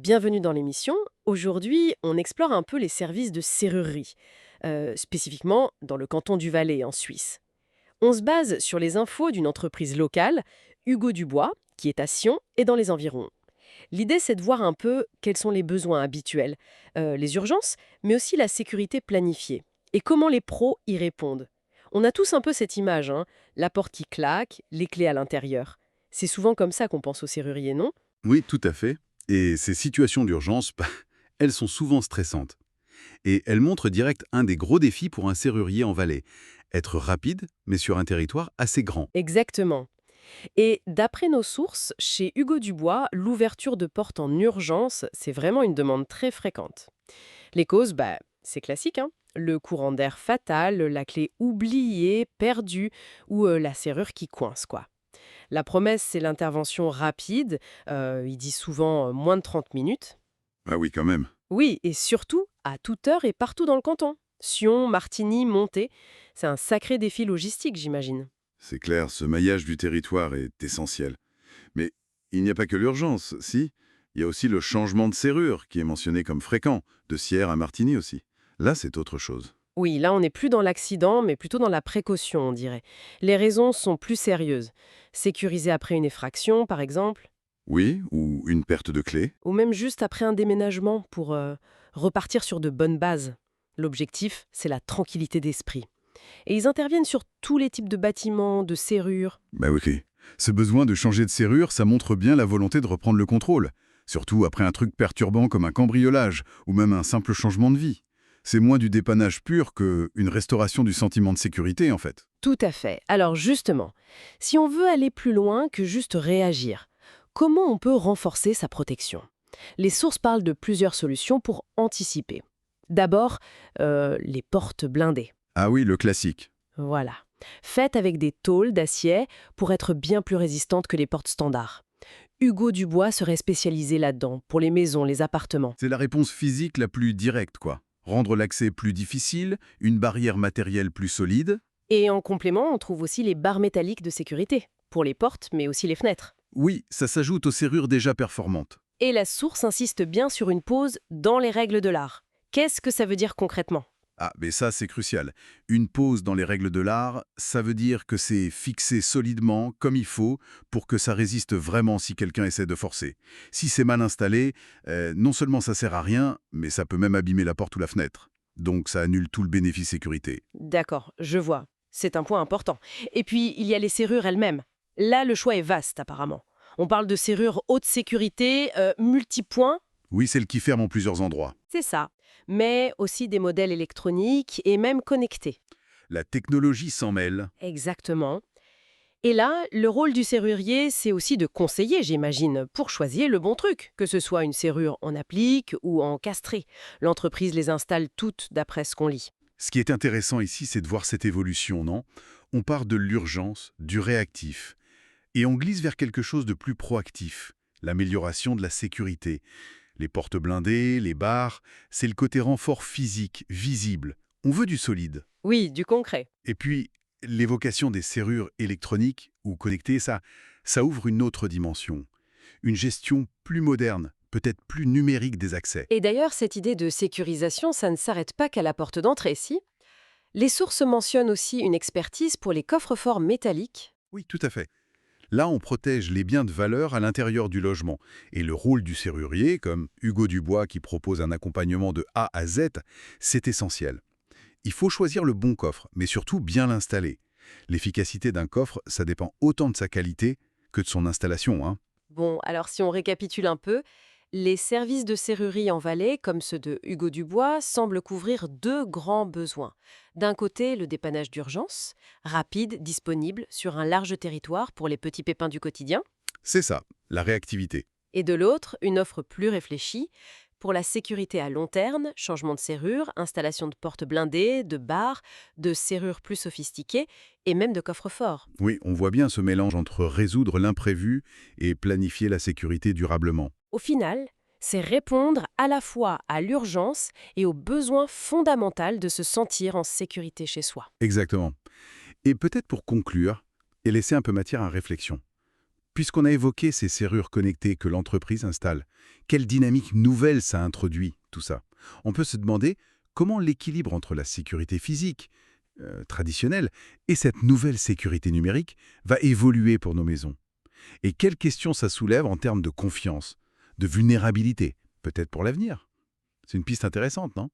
Bienvenue dans l'émission. Aujourd'hui, on explore un peu les services de serrurerie, spécifiquement dans le canton du Valais en Suisse. On se base sur les infos d'une entreprise locale, Hugo Dubois, qui est à Sion et dans les environs. L'idée, c'est de voir un peu quels sont les besoins habituels, les urgences, mais aussi la sécurité planifiée, et comment les pros y répondent. On a tous un peu cette image, hein, la porte qui claque, les clés à l'intérieur. C'est souvent comme ça qu'on pense aux serruriers, non? Oui, tout à fait. Et ces situations d'urgence, elles sont souvent stressantes. Et elles montrent direct un des gros défis pour un serrurier en Valais. Être rapide, mais sur un territoire assez grand. Exactement. Et d'après nos sources, chez Hugo Dubois, l'ouverture de portes en urgence, c'est vraiment une demande très fréquente. Les causes, c'est classique, hein. Le courant d'air fatal, la clé oubliée, perdue, ou la serrure qui coince, quoi. La promesse, c'est l'intervention rapide, il dit souvent moins de 30 minutes. Ah oui, quand même. Oui, et surtout, à toute heure et partout dans le canton. Sion, Martigny, Monté, c'est un sacré défi logistique, j'imagine. C'est clair, ce maillage du territoire est essentiel. Mais il n'y a pas que l'urgence, si. Il y a aussi le changement de serrure, qui est mentionné comme fréquent, de Sierre à Martigny aussi. Là, c'est autre chose. Oui, là on n'est plus dans l'accident, mais plutôt dans la précaution, on dirait. Les raisons sont plus sérieuses. Sécuriser après une effraction, par exemple, Oui, ou une perte de clé. ou même juste après un déménagement pour repartir sur de bonnes bases. L'objectif, c'est la tranquillité d'esprit. Et ils interviennent sur tous les types de bâtiments, de serrures. Bah ok. Ce besoin de changer de serrure, ça montre bien la volonté de reprendre le contrôle. Surtout après un truc perturbant comme un cambriolage, ou même un simple changement de vie. C'est moins du dépannage pur que une restauration du sentiment de sécurité, en fait. Tout à fait. Alors justement, si on veut aller plus loin que juste réagir, comment on peut renforcer sa protection? Les sources parlent de plusieurs solutions pour anticiper. D'abord, les portes blindées. Ah oui, le classique. Voilà. Faites avec des tôles d'acier pour être bien plus résistantes que les portes standards. Hugo Dubois serait spécialisé là-dedans, pour les maisons, les appartements. C'est la réponse physique la plus directe, quoi. Rendre l'accès plus difficile, une barrière matérielle plus solide. Et en complément, on trouve aussi les barres métalliques de sécurité, pour les portes, mais aussi les fenêtres. Oui, ça s'ajoute aux serrures déjà performantes. Et la source insiste bien sur une pause dans les règles de l'art. Qu'est-ce que ça veut dire concrètement? Ah, mais ça, c'est crucial. Une pause dans les règles de l'art, ça veut dire que c'est fixé solidement, comme il faut, pour que ça résiste vraiment si quelqu'un essaie de forcer. Si c'est mal installé, non seulement ça sert à rien, mais ça peut même abîmer la porte ou la fenêtre. Donc ça annule tout le bénéfice sécurité. D'accord, je vois. C'est un point important. Et puis, il y a les serrures elles-mêmes. Là, le choix est vaste, apparemment. On parle de serrures haute sécurité, multipoints, Oui, celle qui ferme en plusieurs endroits. c'est ça. Mais aussi des modèles électroniques et même connectés. La technologie s'en mêle. Exactement. Et là, le rôle du serrurier, c'est aussi de conseiller, j'imagine, pour choisir le bon truc, que ce soit une serrure en applique ou en castré. L'entreprise les installe toutes d'après ce qu'on lit. Ce qui est intéressant ici, c'est de voir cette évolution, non? On part de l'urgence, du réactif, et on glisse vers quelque chose de plus proactif, l'amélioration de la sécurité. Les portes blindées, les barres, c'est le côté renfort physique, visible. On veut du solide. Oui, du concret. Et puis, l'évocation des serrures électroniques ou connectées, ça ouvre une autre dimension. Une gestion plus moderne, peut-être plus numérique des accès. Et d'ailleurs, cette idée de sécurisation, ça ne s'arrête pas qu'à la porte d'entrée, si. Les sources mentionnent aussi une expertise pour les coffres-forts métalliques. Oui, tout à fait. Là, on protège les biens de valeur à l'intérieur du logement. Et le rôle du serrurier, comme Hugo Dubois qui propose un accompagnement de A à Z, c'est essentiel. Il faut choisir le bon coffre, mais surtout bien l'installer. L'efficacité d'un coffre, ça dépend autant de sa qualité que de son installation, hein. Bon, alors si on récapitule un peu, les services de serrurerie en Valais, comme ceux de Hugo Dubois, semblent couvrir deux grands besoins. D'un côté, le dépannage d'urgence, rapide, disponible, sur un large territoire pour les petits pépins du quotidien. C'est ça, la réactivité. Et de l'autre, une offre plus réfléchie pour la sécurité à long terme, changement de serrure, installation de portes blindées, de barres, de serrures plus sophistiquées et même de coffres-forts. Oui, on voit bien ce mélange entre résoudre l'imprévu et planifier la sécurité durablement. Au final, c'est répondre à la fois à l'urgence et au besoin fondamental de se sentir en sécurité chez soi. Exactement. Et peut-être pour conclure, et laisser un peu matière à réflexion. Puisqu'on a évoqué ces serrures connectées que l'entreprise installe, quelle dynamique nouvelle ça introduit, tout ça? On peut se demander comment l'équilibre entre la sécurité physique, traditionnelle, et cette nouvelle sécurité numérique va évoluer pour nos maisons. Et quelles questions ça soulève en termes de confiance, de vulnérabilité, peut-être pour l'avenir? C'est une piste intéressante, non?